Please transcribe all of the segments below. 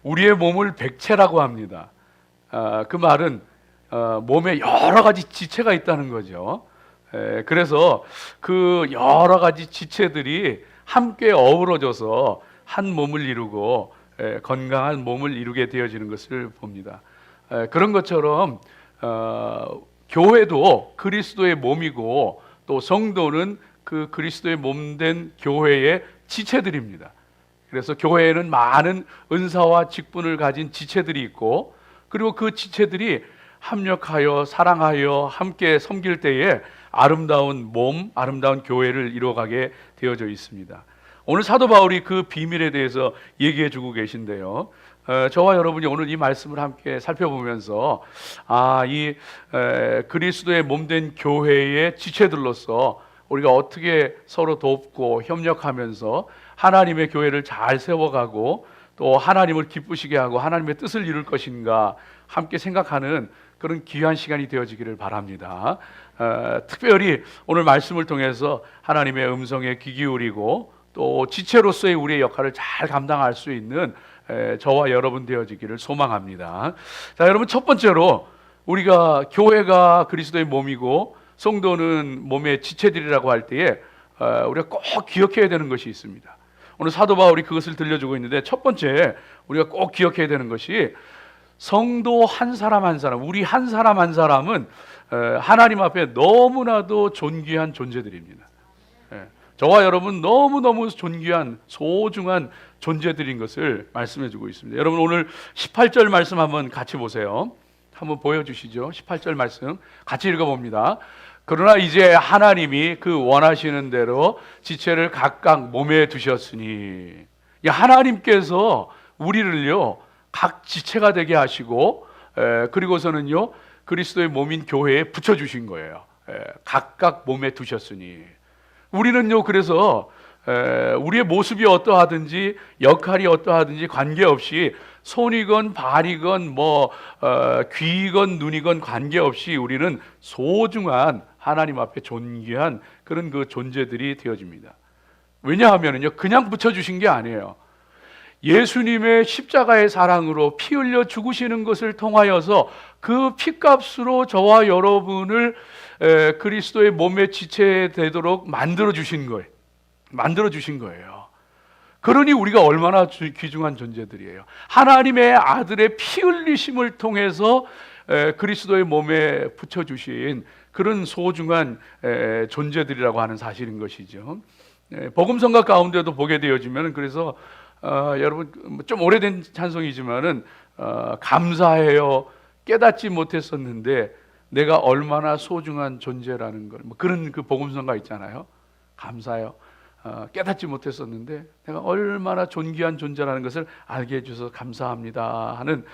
우리의 몸을 백체라고 합니다. 그 말은 몸에 여러 가지 지체가 있다는 거죠. 그래서 그 여러 가지 지체들이 함께 어우러져서 한 몸을 이루고 건강한 몸을 이루게 되어지는 것을 봅니다. 그런 것처럼 교회도 그리스도의 몸이고 또 성도는 그 그리스도의 몸된 교회의 지체들입니다. 그래서 교회에는 많은 은사와 직분을 가진 지체들이 있고, 그리고 그 지체들이 합력하여 사랑하여 함께 섬길 때에 아름다운 몸, 아름다운 교회를 이루어가게 되어져 있습니다. 오늘 사도 바울이 그 비밀에 대해서 얘기해 주고 계신데요. 저와 여러분이 오늘 이 말씀을 함께 살펴보면서 이 그리스도의 몸된 교회의 지체들로서 우리가 어떻게 서로 돕고 협력하면서 하나님의 교회를 잘 세워가고 또 하나님을 기쁘시게 하고 하나님의 뜻을 이룰 것인가 함께 생각하는 그런 귀한 시간이 되어지기를 바랍니다. 특별히 오늘 말씀을 통해서 하나님의 음성에 귀 기울이고 또 지체로서의 우리의 역할을 잘 감당할 수 있는 저와 여러분 되어지기를 소망합니다. 자, 여러분, 첫 번째로 우리가 교회가 그리스도의 몸이고 성도는 몸의 지체들이라고 할 때에 우리가 꼭 기억해야 되는 것이 있습니다. 오늘 사도 바울이 그것을 들려주고 있는데, 첫 번째 우리가 꼭 기억해야 되는 것이 성도 한 사람 한 사람, 우리 한 사람 한 사람은 하나님 앞에 너무나도 존귀한 존재들입니다. 저와 여러분 너무너무 존귀한 소중한 존재들인 것을 말씀해 주고 있습니다. 여러분, 오늘 18절 말씀 한번 같이 보세요. 한번 보여주시죠. 18절 말씀 같이 읽어봅니다. 그러나 이제 하나님이 그 원하시는 대로 지체를 각각 몸에 두셨으니, 하나님께서 우리를요 각 지체가 되게 하시고 그리고서는요 그리스도의 몸인 교회에 붙여주신 거예요. 각각 몸에 두셨으니, 우리는요 그래서 우리의 모습이 어떠하든지 역할이 어떠하든지 관계없이 손이건 발이건 귀이건 눈이건 관계없이 우리는 소중한 하나님 앞에 존귀한 그런 그 존재들이 되어집니다. 왜냐하면요 그냥 붙여주신 게 아니에요. 예수님의 십자가의 사랑으로 피 흘려 죽으시는 것을 통하여서 그 피값으로 저와 여러분을 그리스도의 몸의 지체 되도록 만들어 주신 거예요. 그러니 우리가 얼마나 귀중한 존재들이에요. 하나님의 아들의 피 흘리심을 통해서 그리스도의 몸에 붙여주신 그런 소중한 존재들이라고 하는 사실인 것이죠. 복음성가 가운데도 보게 되어지면, 그래서 여러분 좀 오래된 찬송이지만은 감사해요, 깨닫지 못했었는데 내가 얼마나 소중한 존재라는 걸, 그런 그 복음성가 있잖아요. 감사해요, 깨닫지 못했었는데 내가 얼마나 존귀한 존재라는 것을 알게 해주셔서 감사합니다 하는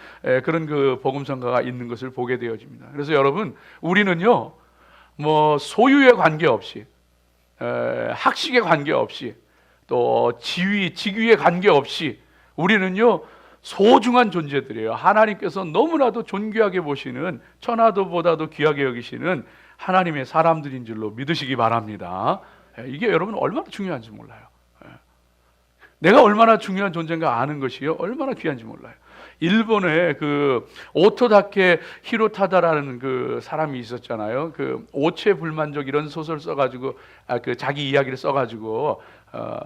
그런 그 복음성가가 있는 것을 보게 되어집니다. 그래서 여러분, 우리는요 소유에 관계없이, 학식에 관계없이, 또 지위, 직위에 관계없이 우리는요 소중한 존재들이에요. 하나님께서 너무나도 존귀하게 보시는, 천하도보다도 귀하게 여기시는 하나님의 사람들인 줄로 믿으시기 바랍니다. 이게 여러분 얼마나 중요한지 몰라요. 내가 얼마나 중요한 존재인가 아는 것이요 얼마나 귀한지 몰라요. 일본에 그 오토다케 히로타다라는 그 사람이 있었잖아요. 그 오체불만족 이런 소설 써가지고 그 자기 이야기를 써가지고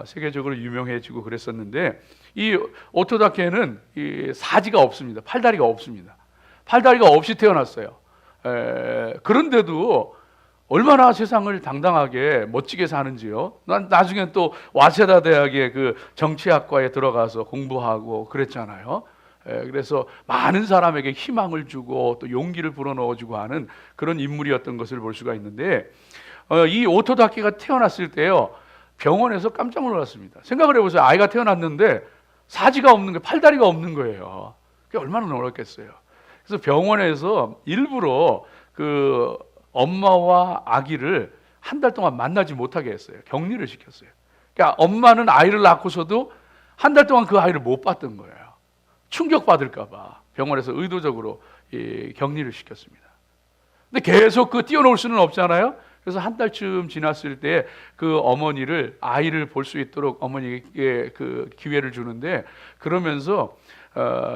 세계적으로 유명해지고 그랬었는데, 이 오토다케는 이 사지가 없습니다. 팔다리가 없습니다. 팔다리가 없이 태어났어요. 그런데도 얼마나 세상을 당당하게 멋지게 사는지요. 난 나중에 또 와세다 대학의 그 정치학과에 들어가서 공부하고 그랬잖아요. 그래서 많은 사람에게 희망을 주고 또 용기를 불어넣어주고 하는 그런 인물이었던 것을 볼 수가 있는데, 이 오토다케가 태어났을 때요 병원에서 깜짝 놀랐습니다. 생각을 해보세요. 아이가 태어났는데 사지가 없는 거예요. 팔다리가 없는 거예요. 그게 얼마나 놀랐겠어요. 그래서 병원에서 일부러 그 엄마와 아기를 한 달 동안 만나지 못하게 했어요. 격리를 시켰어요. 그러니까 엄마는 아이를 낳고서도 한 달 동안 그 아이를 못 봤던 거예요. 충격받을까 봐 병원에서 의도적으로 격리를 시켰습니다. 근데 계속 그 띄워놓을 수는 없잖아요. 그래서 한 달쯤 지났을 때 그 어머니를, 아이를 볼 수 있도록 어머니에게 그 기회를 주는데, 그러면서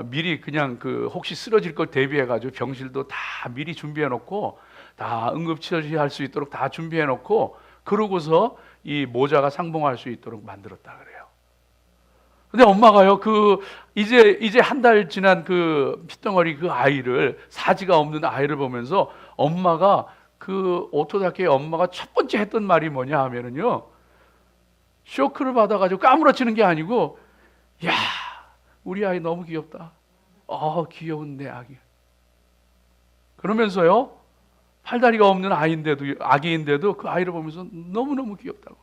미리 그냥 그 혹시 쓰러질 걸 대비해가지고 병실도 다 미리 준비해놓고 다 응급처치할 수 있도록 다 준비해놓고 그러고서 이 모자가 상봉할 수 있도록 만들었다 그래요. 근데 엄마가요, 이제 한 달 지난 그 핏덩어리 그 아이를, 사지가 없는 아이를 보면서 엄마가 그 오토다케의 엄마가 첫 번째 했던 말이 뭐냐 하면은요, 쇼크를 받아가지고 까무러치는 게 아니고, 야, 우리 아이 너무 귀엽다. 귀여운 내 아기. 그러면서요, 팔다리가 없는 아기인데도 그 아이를 보면서 너무너무 귀엽다고.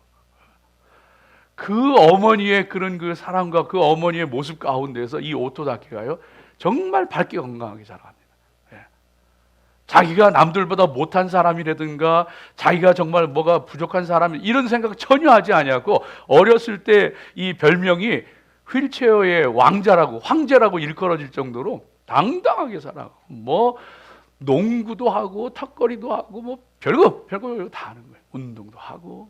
그 어머니의 그런 그 사랑과 그 어머니의 모습 가운데서 이 오토다케가요, 정말 밝게 건강하게 자랍니다. 자기가 남들보다 못한 사람이라든가 자기가 정말 뭐가 부족한 사람, 이런 생각 전혀 하지 아니하고 어렸을 때 이 별명이 휠체어의 왕자라고, 황제라고 일컬어질 정도로 당당하게 살아가고, 뭐 농구도 하고 턱걸이도 하고 뭐 별거 다 하는 거예요. 운동도 하고,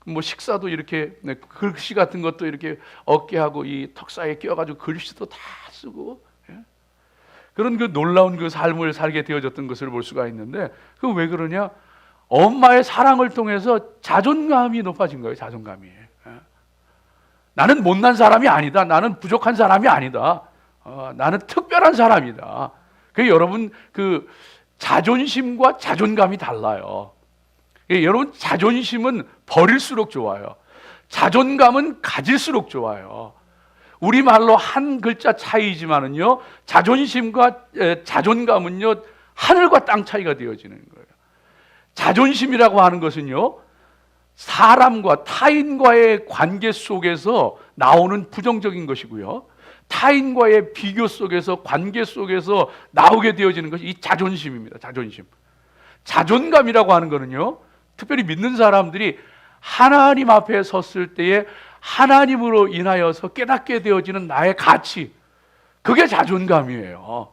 뭐 식사도 이렇게 글씨 같은 것도 이렇게 어깨하고 이 턱 사이에 끼워가지고 글씨도 다 쓰고, 그런 그 놀라운 그 삶을 살게 되어졌던 것을 볼 수가 있는데, 그 왜 그러냐? 엄마의 사랑을 통해서 자존감이 높아진 거예요. 자존감이. 나는 못난 사람이 아니다. 나는 부족한 사람이 아니다. 나는 특별한 사람이다. 그 여러분, 그 자존심과 자존감이 달라요. 여러분, 자존심은 버릴수록 좋아요. 자존감은 가질수록 좋아요. 우리말로 한 글자 차이지만은요, 자존심과 자존감은요, 하늘과 땅 차이가 되어지는 거예요. 자존심이라고 하는 것은요, 사람과 타인과의 관계 속에서 나오는 부정적인 것이고요, 타인과의 비교 속에서, 관계 속에서 나오게 되어지는 것이 이 자존심입니다. 자존심. 자존감이라고 하는 것은요, 특별히 믿는 사람들이 하나님 앞에 섰을 때에 하나님으로 인하여서 깨닫게 되어지는 나의 가치, 그게 자존감이에요.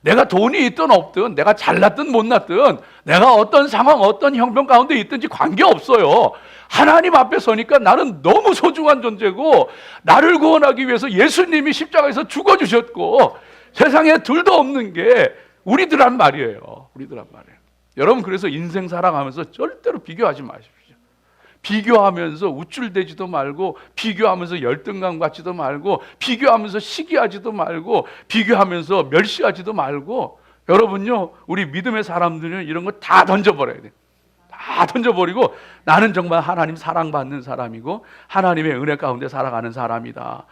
내가 돈이 있든 없든, 내가 잘났든 못났든, 내가 어떤 상황, 어떤 형편 가운데 있든지 관계없어요. 하나님 앞에 서니까 나는 너무 소중한 존재고, 나를 구원하기 위해서 예수님이 십자가에서 죽어주셨고, 세상에 둘도 없는 게 우리들란 말이에요. 우리들란 말이에요. 여러분, 그래서 인생 살아가면서 절대로 비교하지 마십시오. 비교하면서 우쭐대지도 말고, 비교하면서 열등감 갖지도 말고, 비교하면서 시기하지도 말고, 비교하면서 멸시하지도 말고, 여러분요, 우리 믿음의 사람들은 이런 거 다 던져버려야 돼요. 다 던져버리고, 나는 정말 하나님 사랑받는 사람이고 하나님의 은혜 가운데 살아가는 사람이다,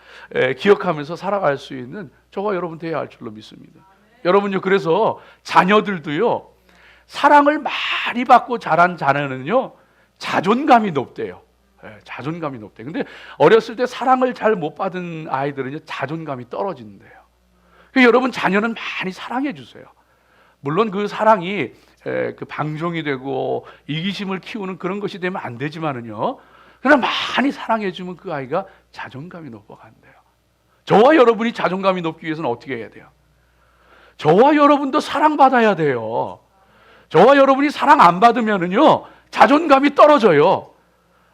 기억하면서 살아갈 수 있는 저와 여러분 되어야 할 줄로 믿습니다. 여러분요, 그래서 자녀들도요, 사랑을 많이 받고 자란 자녀는요, 자존감이 높대요. 자존감이 높대요. 근데 어렸을 때 사랑을 잘 못 받은 아이들은 자존감이 떨어진대요. 여러분, 자녀는 많이 사랑해 주세요. 물론 그 사랑이 그 방종이 되고 이기심을 키우는 그런 것이 되면 안 되지만은요, 그냥 많이 사랑해 주면 그 아이가 자존감이 높아간대요. 저와 여러분이 자존감이 높기 위해서는 어떻게 해야 돼요? 저와 여러분도 사랑받아야 돼요. 저와 여러분이 사랑 안 받으면은요, 자존감이 떨어져요.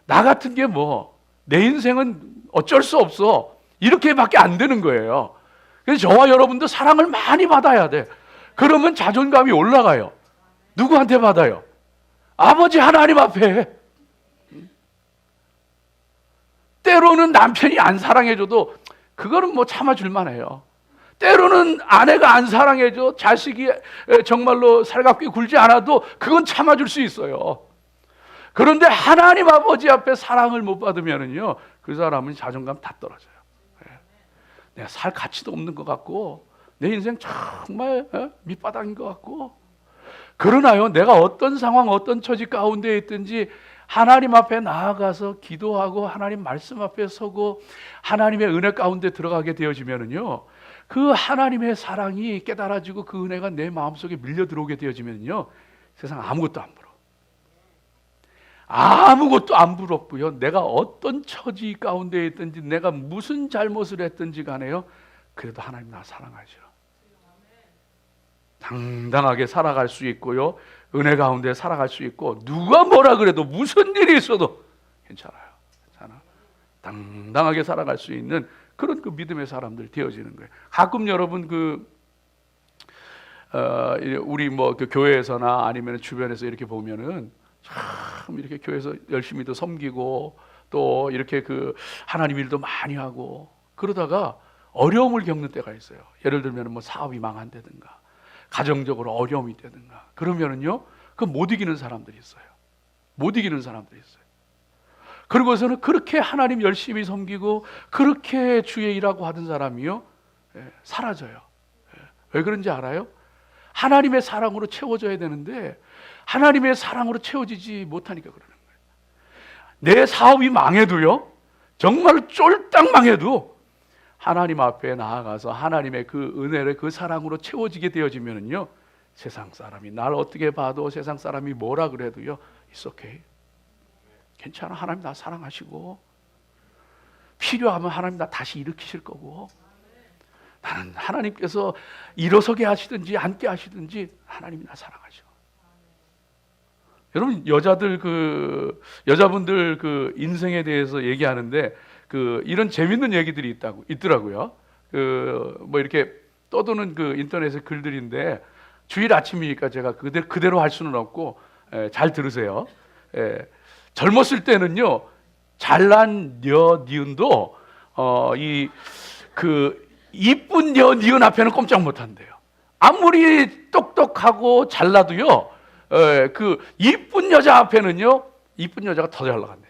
나 같은 게 뭐, 내 인생은 어쩔 수 없어, 이렇게밖에 안 되는 거예요. 그래서 저와 여러분도 사랑을 많이 받아야 돼. 그러면 자존감이 올라가요. 누구한테 받아요? 아버지 하나님 앞에. 때로는 남편이 안 사랑해줘도 그거는 뭐 참아줄 만해요. 때로는 아내가 안 사랑해줘, 자식이 정말로 살갑게 굴지 않아도 그건 참아줄 수 있어요. 그런데 하나님 아버지 앞에 사랑을 못 받으면은요, 그 사람은 자존감 다 떨어져요. 내가 살 가치도 없는 것 같고, 내 인생 정말 밑바닥인 것 같고, 그러나요, 내가 어떤 상황, 어떤 처지 가운데 있든지 하나님 앞에 나아가서 기도하고 하나님 말씀 앞에 서고 하나님의 은혜 가운데 들어가게 되어지면은요, 그 하나님의 사랑이 깨달아지고 그 은혜가 내 마음속에 밀려 들어오게 되어지면요, 세상 아무것도 안 부러워. 아무것도 안 부럽고요, 내가 어떤 처지 가운데 있든지, 내가 무슨 잘못을 했든지 간에요, 그래도 하나님 나 사랑하셔. 당당하게 살아갈 수 있고요, 은혜 가운데 살아갈 수 있고, 누가 뭐라 그래도 무슨 일이 있어도 괜찮아요. 당당하게 살아갈 수 있는 그런 그 믿음의 사람들 되어지는 거예요. 가끔 여러분 우리 뭐 그 교회에서나 아니면 주변에서 이렇게 보면은 참 이렇게 교회에서 열심히도 섬기고 또 이렇게 그 하나님 일도 많이 하고 그러다가 어려움을 겪는 때가 있어요. 예를 들면 뭐 사업이 망한다든가 가정적으로 어려움이 있다든가 그러면은요 그 못 이기는 사람들이 있어요. 못 이기는 사람들이 있어요. 그러고서는 그렇게 하나님 열심히 섬기고 그렇게 주의 일하고 하던 사람이요 사라져요. 왜 그런지 알아요? 하나님의 사랑으로 채워져야 되는데 하나님의 사랑으로 채워지지 못하니까 그러는 거예요. 내 사업이 망해도요 정말 쫄딱 망해도 하나님 앞에 나아가서 하나님의 그 은혜를 그 사랑으로 채워지게 되어지면은요 세상 사람이 날 어떻게 봐도 세상 사람이 뭐라 그래도요 It's okay. 괜찮아. 하나님 나 사랑하시고 필요하면 하나님 나 다시 일으키실 거고 나는 하나님께서 일어서게 하시든지 앉게 하시든지 하나님이 나 사랑하시고. 여러분 여자분들 그 인생에 대해서 얘기하는데 이런 재밌는 얘기들이 있더라고요. 뭐 이렇게 떠도는 인터넷의 글들인데 주일 아침이니까 제가 그대로 할 수는 없고 잘 들으세요. 젊었을 때는요 잘난 니은도 이쁜 니은 앞에는 꼼짝 못한대요. 아무리 똑똑하고 잘나도요 이쁜 여자 앞에는요 이쁜 여자가 더 잘 나간대.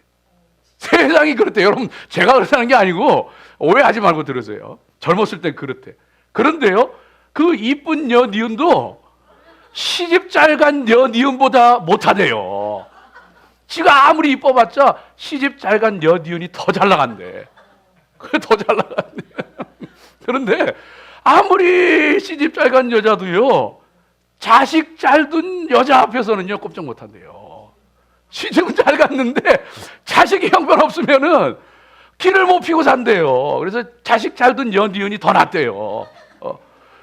세상이 그렇대요. 여러분 제가 그렇다는 게 아니고 오해하지 말고 들으세요. 젊었을 때 그렇대. 그런데요 그 이쁜 니은도 시집 잘 간 니은보다 못하대요. 지가 아무리 이뻐봤자 시집 잘 간 니은이 더 잘 나간대. 더 잘 나간대. 그런데 아무리 시집 잘 간 여자도요 자식 잘 둔 여자 앞에서는요 꼼짝 못한대요. 시집은 잘 갔는데 자식이 형편없으면은 길을 못 피고 산대요. 그래서 자식 잘 둔 니은이 더 낫대요.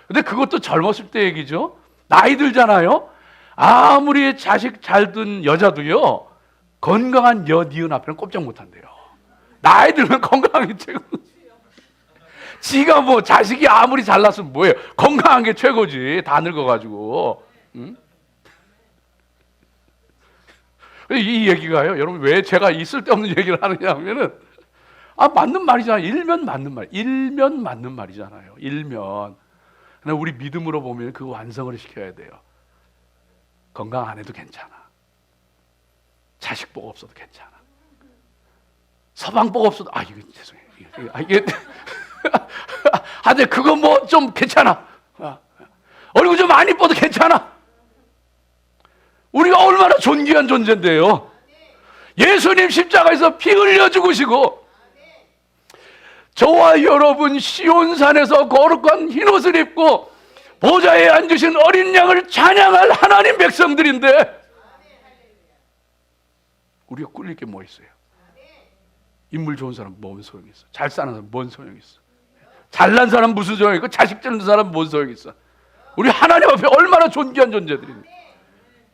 근데 그것도 젊었을 때 얘기죠. 나이 들잖아요. 아무리 자식 잘 둔 여자도요 건강한 니은 앞에는 꼼짝 못한대요. 나이 들면 건강한 게 최고. 지가 뭐 자식이 아무리 잘났으면 뭐예요? 건강한 게 최고지. 다 늙어가지고. 응? 이 얘기가요. 여러분 왜 제가 이 쓸데없는 얘기를 하느냐 하면은 맞는 말이잖아요. 일면 맞는 말이잖아요. 일면. 그러나 우리 믿음으로 보면 그 완성을 시켜야 돼요. 건강 안 해도 괜찮아. 자식 복 없어도 괜찮아. 서방 복 없어도 이거 죄송해요. 이게 근데 그거 뭐 좀 괜찮아. 얼굴 좀 안 이뻐도 괜찮아. 우리가 얼마나 존귀한 존재인데요. 예수님 십자가에서 피 흘려 죽으시고 저와 여러분 시온산에서 거룩한 흰옷을 입고 보좌에 앉으신 어린 양을 찬양할 하나님 백성들인데 우리가 꿀릴 게 뭐 있어요? 인물 좋은 사람 뭔 소용이 있어? 잘 사는 사람 뭔 소용이 있어? 잘난 사람 무슨 소용이 있고 자식 찌는 사람 뭔 소용이 있어? 우리 하나님 앞에 얼마나 존귀한 존재들인데.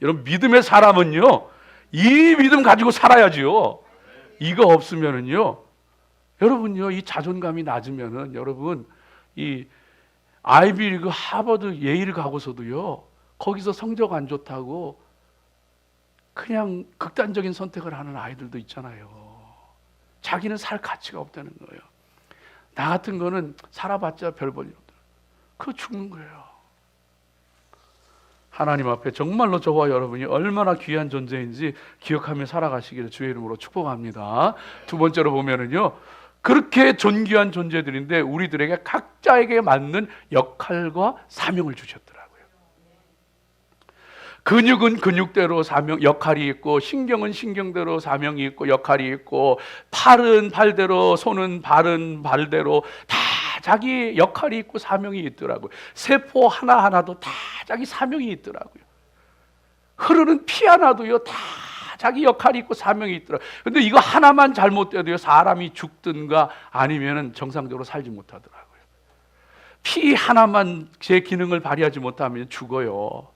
여러분 믿음의 사람은요 이 믿음 가지고 살아야지요. 이거 없으면은요 여러분요 이 자존감이 낮으면은 여러분 이 아이비리그 하버드 예일 가고서도요 거기서 성적 안 좋다고 그냥 극단적인 선택을 하는 아이들도 있잖아요. 자기는 살 가치가 없다는 거예요. 나 같은 거는 살아봤자 별 볼일 없다. 그거 죽는 거예요. 하나님 앞에 정말로 저와 여러분이 얼마나 귀한 존재인지 기억하며 살아가시기를 주의 이름으로 축복합니다. 두 번째로 보면은요 그렇게 존귀한 존재들인데 우리들에게 각자에게 맞는 역할과 사명을 주셨더라고요. 근육은 근육대로 역할이 있고 신경은 신경대로 사명이 있고 역할이 있고 팔은 팔대로 손은 발대로 다 자기 역할이 있고 사명이 있더라고요. 세포 하나하나도 다 자기 사명이 있더라고요. 흐르는 피 하나도요 다 자기 역할이 있고 사명이 있더라고요. 근데 이거 하나만 잘못돼도요 사람이 죽든가 아니면은 정상적으로 살지 못하더라고요. 피 하나만 제 기능을 발휘하지 못하면 죽어요.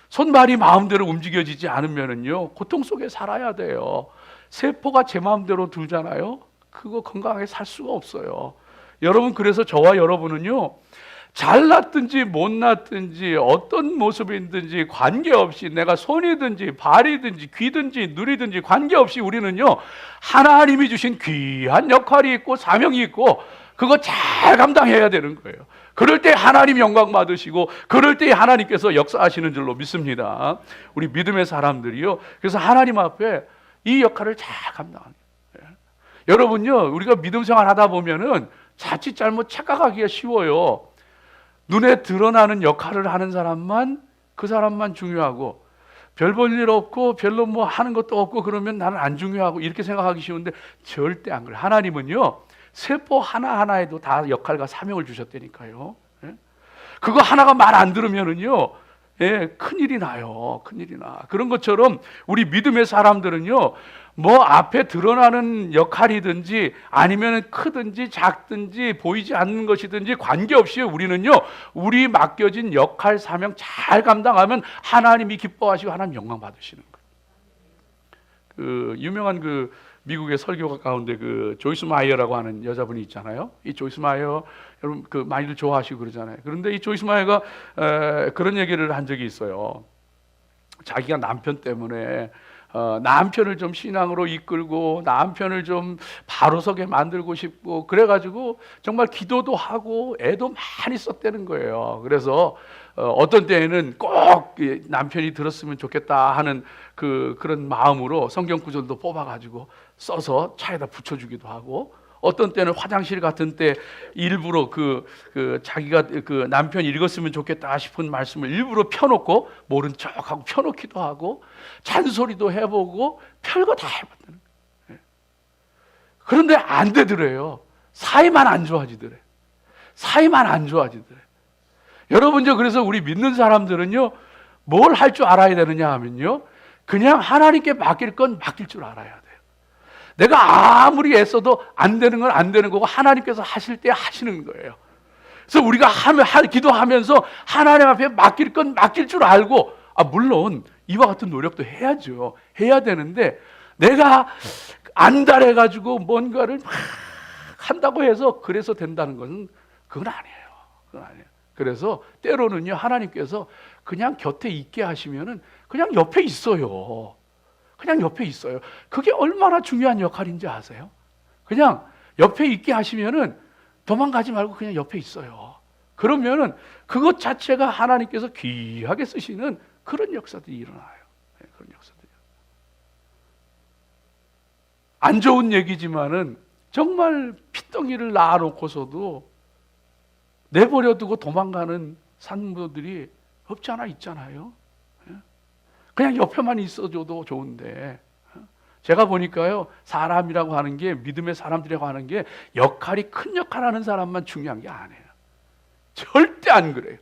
손발이 마음대로 움직여지지 않으면은요 고통 속에 살아야 돼요. 세포가 제 마음대로 돌잖아요. 그거 건강하게 살 수가 없어요. 여러분, 그래서 저와 여러분은요, 잘났든지 못났든지 어떤 모습이든지 관계없이, 내가 손이든지 발이든지 귀든지 눈이든지 관계없이 우리는요, 하나님이 주신 귀한 역할이 있고 사명이 있고 그거 잘 감당해야 되는 거예요. 그럴 때 하나님 영광 받으시고 그럴 때 하나님께서 역사하시는 줄로 믿습니다. 우리 믿음의 사람들이요, 그래서 하나님 앞에 이 역할을 잘 감당하는 거예요. 여러분요, 우리가 믿음 생활 하다 보면은 자칫 잘못 착각하기가 쉬워요. 눈에 드러나는 역할을 하는 사람만, 그 사람만 중요하고 별 볼 일 없고 별로 뭐 하는 것도 없고 그러면 나는 안 중요하고 이렇게 생각하기 쉬운데 절대 안 그래요. 하나님은요, 세포 하나하나에도 다 역할과 사명을 주셨다니까요. 그거 하나가 말 안 들으면은요, 큰일이 나요. 큰일이 나. 그런 것처럼 우리 믿음의 사람들은요, 뭐 앞에 드러나는 역할이든지 아니면 크든지 작든지 보이지 않는 것이든지 관계없이 우리는요, 우리 맡겨진 역할 사명 잘 감당하면 하나님이 기뻐하시고 하나님 영광 받으시는 거예요. 그 유명한 그 미국의 설교가 가운데 그 조이스 마이어라고 하는 여자분이 있잖아요. 이 조이스 마이어 여러분 그 많이들 좋아하시고 그러잖아요. 그런데 이 조이스 마이어가 그런 얘기를 한 적이 있어요. 자기가 남편 때문에 남편을 좀 신앙으로 이끌고 남편을 좀 바로 서게 만들고 싶고 그래가지고 정말 기도도 하고 애도 많이 썼다는 거예요. 그래서 어떤 때에는 꼭 남편이 들었으면 좋겠다 하는 그런 마음으로 성경 구절도 뽑아가지고 써서 차에다 붙여주기도 하고, 어떤 때는 화장실 같은 때 일부러 자기가 그 남편이 읽었으면 좋겠다 싶은 말씀을 일부러 펴놓고 모른 척하고 펴놓기도 하고 잔소리도 해보고 별거 다 해봤다는 거예요. 그런데 안 되더래요. 사이만 안 좋아지더래. 사이만 안 좋아지더래. 여러분요, 그래서 우리 믿는 사람들은요, 뭘 할 줄 알아야 되느냐 하면요, 그냥 하나님께 맡길 건 맡길 줄 알아야 돼요. 내가 아무리 애써도 안 되는 건 안 되는 거고 하나님께서 하실 때 하시는 거예요. 그래서 우리가 기도하면서 하나님 앞에 맡길 건 맡길 줄 알고, 물론 이와 같은 노력도 해야죠. 해야 되는데 내가 안달해가지고 뭔가를 막 한다고 해서 그래서 된다는 것은 그건 아니에요. 그건 아니에요. 그래서 때로는요, 하나님께서 그냥 곁에 있게 하시면은 그냥 옆에 있어요. 그냥 옆에 있어요. 그게 얼마나 중요한 역할인지 아세요? 그냥 옆에 있게 하시면은 도망가지 말고 그냥 옆에 있어요. 그러면은 그것 자체가 하나님께서 귀하게 쓰시는 그런 역사들이 일어나요. 그런 역사들이. 안 좋은 얘기지만은 정말 핏덩이를 낳아놓고서도 내버려두고 도망가는 산모들이 없지 않아 있잖아요. 그냥 옆에만 있어줘도 좋은데, 제가 보니까요, 사람이라고 하는 게, 믿음의 사람들이라고 하는 게 역할이 큰 역할 하는 사람만 중요한 게 아니에요. 절대 안 그래요.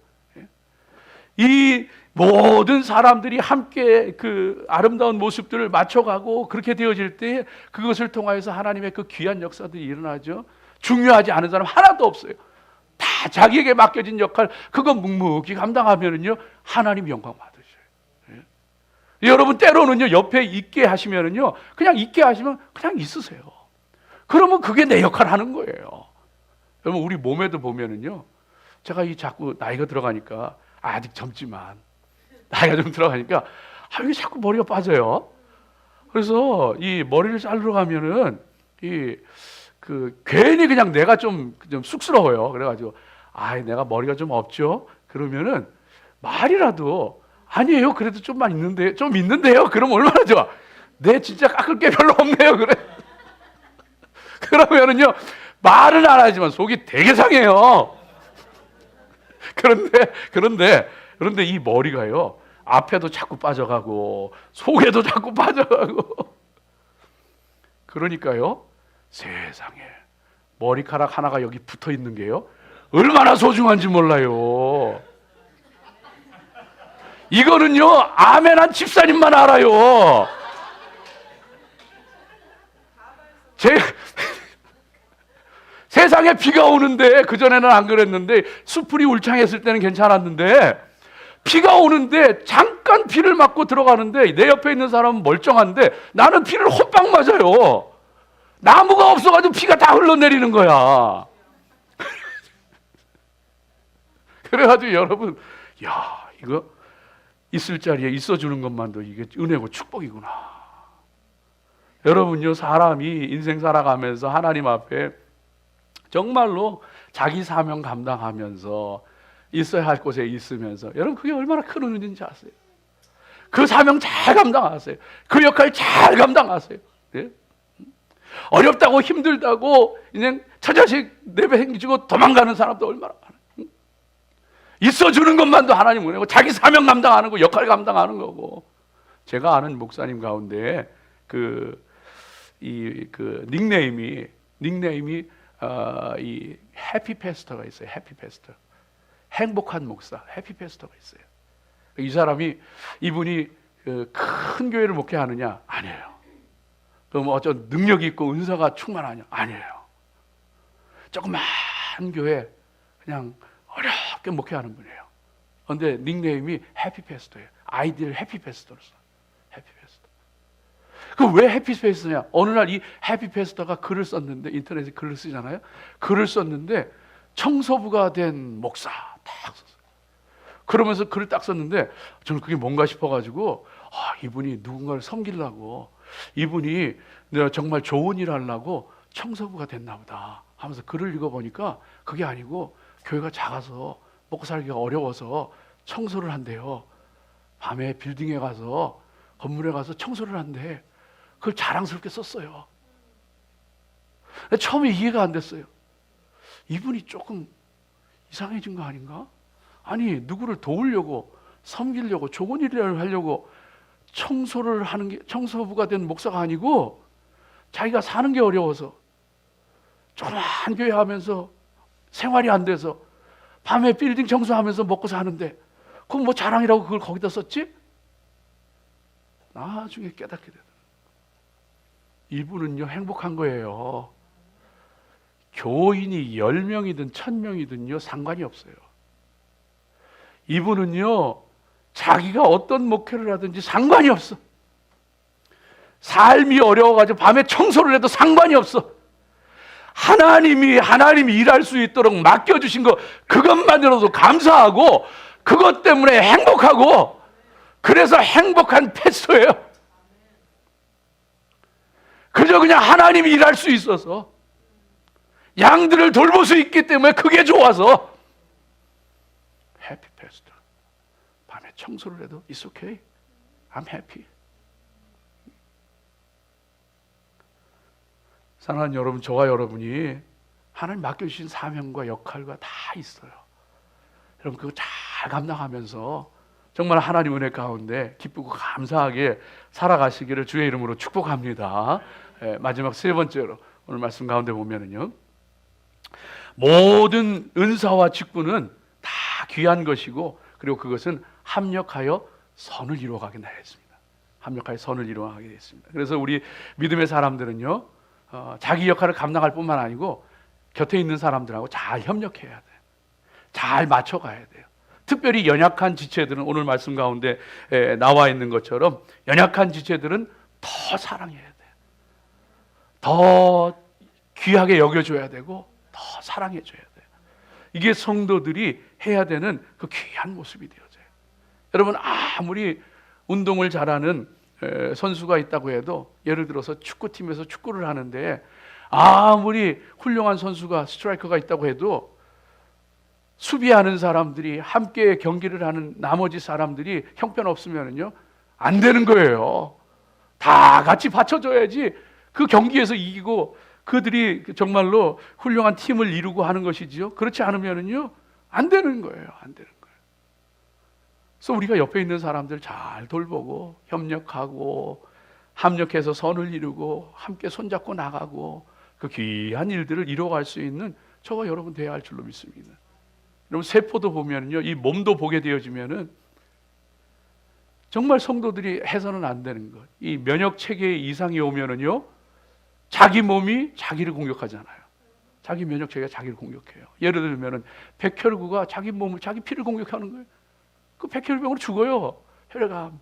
이 모든 사람들이 함께 그 아름다운 모습들을 맞춰가고 그렇게 되어질 때 그것을 통하여서 하나님의 그 귀한 역사들이 일어나죠. 중요하지 않은 사람 하나도 없어요. 다 자기에게 맡겨진 역할 그거 묵묵히 감당하면은요, 하나님 영광 받으셔요. 여러분, 때로는요, 옆에 있게 하시면은요, 그냥 있게 하시면 그냥 있으세요. 그러면 그게 내 역할 하는 거예요. 여러분, 우리 몸에도 보면은요, 제가 자꾸 나이가 들어가니까, 아직 젊지만 나이가 좀 들어가니까 왜 자꾸 머리가 빠져요? 그래서 이 머리를 자르러 가면은 괜히 그냥 내가 좀 쑥스러워요. 그래가지고 내가 머리가 좀 없죠. 그러면은 말이라도 아니에요. 그래도 좀 있는데요. 그럼 얼마나 좋아. 내 진짜 깎을 게 별로 없네요. 그래. 그러면은요, 말은 안 하지만 속이 되게 상해요. 그런데 이 머리가요, 앞에도 자꾸 빠져가고 속에도 자꾸 빠져가고. 그러니까요, 세상에 머리카락 하나가 여기 붙어 있는 게요, 얼마나 소중한지 몰라요. 이거는요, 아멘한 집사님만 알아요. 세상에 비가 오는데, 그전에는 안 그랬는데, 수풀이 울창했을 때는 괜찮았는데, 비가 오는데 잠깐 비를 맞고 들어가는데 내 옆에 있는 사람은 멀쩡한데 나는 비를 헛방 맞아요. 나무가 없어가지고 피가 다 흘러내리는 거야. 그래가지고 여러분, 야, 이거 있을 자리에 있어주는 것만도 이게 은혜고 축복이구나. 여러분요, 사람이 인생 살아가면서 하나님 앞에 정말로 자기 사명 감당하면서 있어야 할 곳에 있으면서, 여러분 그게 얼마나 큰 은혜인지 아세요? 그 사명 잘 감당하세요. 그 역할 잘 감당하세요. 네? 어렵다고 힘들다고 그냥 처자식 내배행지고 도망가는 사람도 얼마나 많아요. 있어주는 것만도 하나님 은혜고, 자기 사명 감당하는 거, 역할 감당하는 거고. 제가 아는 목사님 가운데 닉네임이 이 해피 패스터가 있어요. 해피 패스터, 행복한 목사, 해피 패스터가 있어요. 이 사람이, 이분이 큰 교회를 목회하느냐? 아니에요. 그럼 어떤 능력이 있고 은사가 충만하냐? 아니에요. 조그만 교회 그냥 어렵게 목회하는 분이에요. 그런데 닉네임이 해피 패스터예요. 아이디를 해피 패스터로 써. 해피 패스터. 그 왜 해피 패스터냐? 어느 날 이 해피 패스터가 글을 썼는데, 인터넷에 글을 쓰잖아요. 글을 썼는데 청소부가 된 목사 딱 썼어요. 그러면서 글을 딱 썼는데 저는 그게 뭔가 싶어가지고, 이분이 누군가를 섬기려고, 이분이 내가 정말 좋은 일 하려고 청소부가 됐나 보다 하면서 글을 읽어보니까 그게 아니고 교회가 작아서 먹고 살기가 어려워서 청소를 한대요. 밤에 빌딩에 가서, 건물에 가서 청소를 한대. 그걸 자랑스럽게 썼어요. 처음에 이해가 안 됐어요. 이분이 조금 이상해진 거 아닌가? 아니, 누구를 도우려고, 섬기려고, 좋은 일을 하려고 청소를 하는 게, 청소부가 된 목사가 아니고 자기가 사는 게 어려워서 조그만 교회 하면서 생활이 안 돼서 밤에 빌딩 청소하면서 먹고 사는데, 그럼 뭐 자랑이라고 그걸 거기다 썼지? 나중에 깨닫게 되더라고요. 이분은요, 행복한 거예요. 교인이 10명이든 1000명이든요 상관이 없어요. 이분은요, 자기가 어떤 목회를 하든지 상관이 없어. 삶이 어려워가지고 밤에 청소를 해도 상관이 없어. 하나님이 일할 수 있도록 맡겨주신 거, 그것만으로도 감사하고, 그것 때문에 행복하고, 그래서 행복한 패스터예요. 그저 그냥 하나님이 일할 수 있어서, 양들을 돌볼 수 있기 때문에 그게 좋아서 해피 패스터. 밤에 청소를 해도 It's okay. I'm happy. 사랑하는 여러분, 저와 여러분이 하나님 맡겨주신 사명과 역할과 다 있어요. 여러분 그거 잘 감당하면서 정말 하나님 은혜 가운데 기쁘고 감사하게 살아가시기를 주의 이름으로 축복합니다. 마지막 세 번째로 오늘 말씀 가운데 보면은요, 모든 은사와 직분은 다 귀한 것이고, 그리고 그것은 합력하여 선을 이루어가게 하였습니다. 합력하여 선을 이루어가게 됐습니다. 그래서 우리 믿음의 사람들은요, 자기 역할을 감당할 뿐만 아니고 곁에 있는 사람들하고 잘 협력해야 돼요. 잘 맞춰가야 돼요. 특별히 연약한 지체들은 오늘 말씀 가운데 나와 있는 것처럼 연약한 지체들은 더 사랑해야 돼요. 더 귀하게 여겨줘야 되고 더 사랑해줘야 돼요. 이게 성도들이 해야 되는 그 귀한 모습이 되어져요. 여러분, 아무리 운동을 잘하는 선수가 있다고 해도, 예를 들어서 축구팀에서 축구를 하는데 아무리 훌륭한 선수가, 스트라이커가 있다고 해도 수비하는 사람들이, 함께 경기를 하는 나머지 사람들이 형편없으면요 안 되는 거예요. 다 같이 받쳐줘야지 그 경기에서 이기고 그들이 정말로 훌륭한 팀을 이루고 하는 것이지요. 그렇지 않으면요 안 되는 거예요. 안 되는 거예요. 그래서 우리가 옆에 있는 사람들 잘 돌보고 협력하고 합력해서 선을 이루고 함께 손잡고 나가고 그 귀한 일들을 이루어갈 수 있는 저와 여러분 되어야 할 줄로 믿습니다. 여러분, 세포도 보면요, 이 몸도 보게 되어지면은 정말 성도들이 해서는 안 되는 것. 이 면역 체계에 이상이 오면은요, 자기 몸이 자기를 공격하잖아요. 자기 면역 체계가 자기를 공격해요. 예를 들면은 백혈구가 자기 몸을, 자기 피를 공격하는 거예요. 그 백혈병으로 죽어요. 혈액암.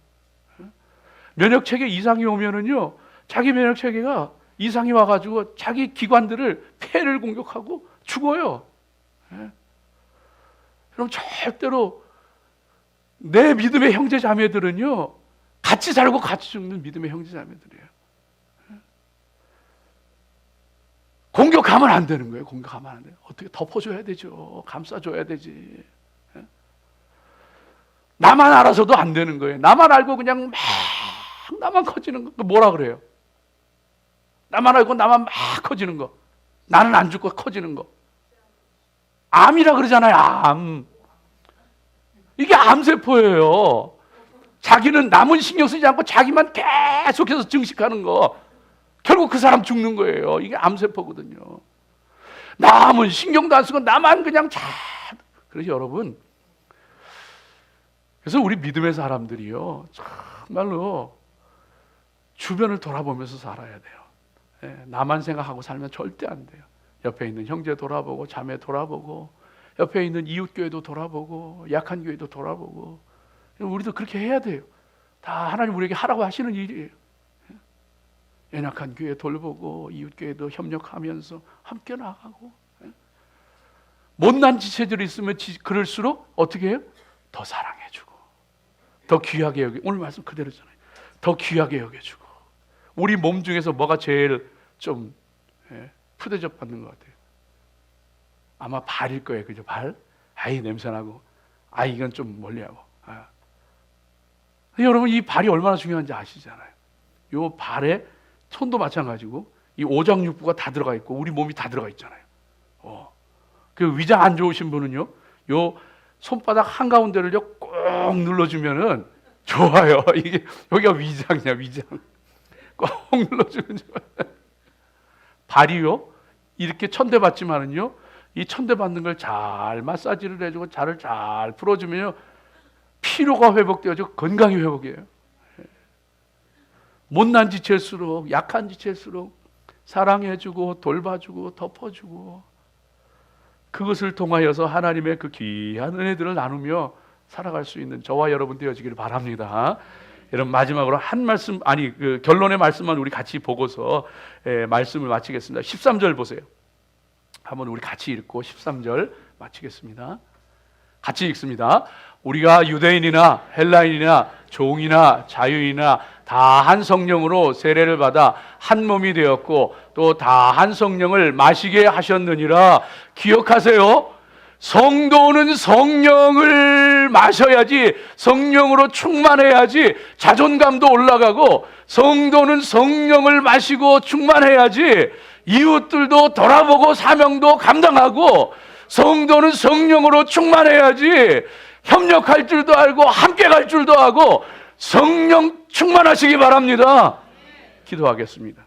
면역 체계 이상이 오면은요, 자기 면역 체계가 이상이 와가지고 자기 기관들을 폐를 공격하고 죽어요. 예? 그럼 절대로 내 믿음의 형제 자매들은요, 같이 살고 같이 죽는 믿음의 형제 자매들이에요. 예? 공격하면 안 되는 거예요. 공격하면 안 돼요. 어떻게 덮어줘야 되죠. 감싸줘야 되지. 예? 나만 알아서도 안 되는 거예요. 나만 알고 그냥 막 나만 커지는 거. 뭐라 그래요? 나만 알고 나만 막 커지는 거. 나는 안 죽고 커지는 거. 암이라 그러잖아요. 암. 이게 암세포예요. 자기는 남은 신경 쓰지 않고 자기만 계속해서 증식하는 거. 결국 그 사람 죽는 거예요. 이게 암세포거든요. 남은 신경도 안 쓰고 나만 그냥 그래서 여러분, 그래서 우리 믿음의 사람들이요, 정말로 주변을 돌아보면서 살아야 돼요. 예, 나만 생각하고 살면 절대 안 돼요. 옆에 있는 형제 돌아보고, 자매 돌아보고, 옆에 있는 이웃교회도 돌아보고, 약한 교회도 돌아보고. 우리도 그렇게 해야 돼요. 다 하나님 우리에게 하라고 하시는 일이에요. 연약한 교회 돌보고, 이웃교회도 협력하면서 함께 나가고. 못난 지체들이 있으면 그럴수록 어떻게 해요? 더 사랑해주고, 더 귀하게 여기, 오늘 말씀 그대로잖아요. 더 귀하게 여겨주고. 우리 몸 중에서 뭐가 제일 좀 푸대접 받는 것 같아요? 아마 발일 거예요. 그죠? 발? 아이 냄새나고, 아이 이건 좀 멀리하고. 여러분, 이 발이 얼마나 중요한지 아시잖아요. 이 발에 손도 마찬가지고 이 오장육부가 다 들어가 있고 우리 몸이 다 들어가 있잖아요. 그 위장 안 좋으신 분은요, 요 손바닥 한가운데를요 꼭 눌러주면은 좋아요. 이게 여기가 위장이야, 위장. 꼭 눌러주면 좋아요. 발이요, 이렇게 천대받지만은요, 이 천대받는 걸 잘 마사지를 해주고 잘을 잘 풀어주면요, 피로가 회복되어지고 건강이 회복이에요. 못난 지체일수록, 약한 지체일수록 사랑해주고 돌봐주고 덮어주고, 그것을 통하여서 하나님의 그 귀한 은혜들을 나누며 살아갈 수 있는 저와 여러분 되어지기를 바랍니다. 여러분, 마지막으로 한 말씀, 그 결론의 말씀만 우리 같이 보고서 말씀을 마치겠습니다. 13절 보세요. 한번 우리 같이 읽고 13절 마치겠습니다. 같이 읽습니다. 우리가 유대인이나 헬라인이나 종이나 자유인이나 다 한 성령으로 세례를 받아 한 몸이 되었고 또 다 한 성령을 마시게 하셨느니라. 기억하세요. 성도는 성령을 마셔야지, 성령으로 충만해야지 자존감도 올라가고, 성도는 성령을 마시고 충만해야지 이웃들도 돌아보고 사명도 감당하고, 성도는 성령으로 충만해야지 협력할 줄도 알고 함께 갈 줄도 하고, 성령 충만하시기 바랍니다. 기도하겠습니다.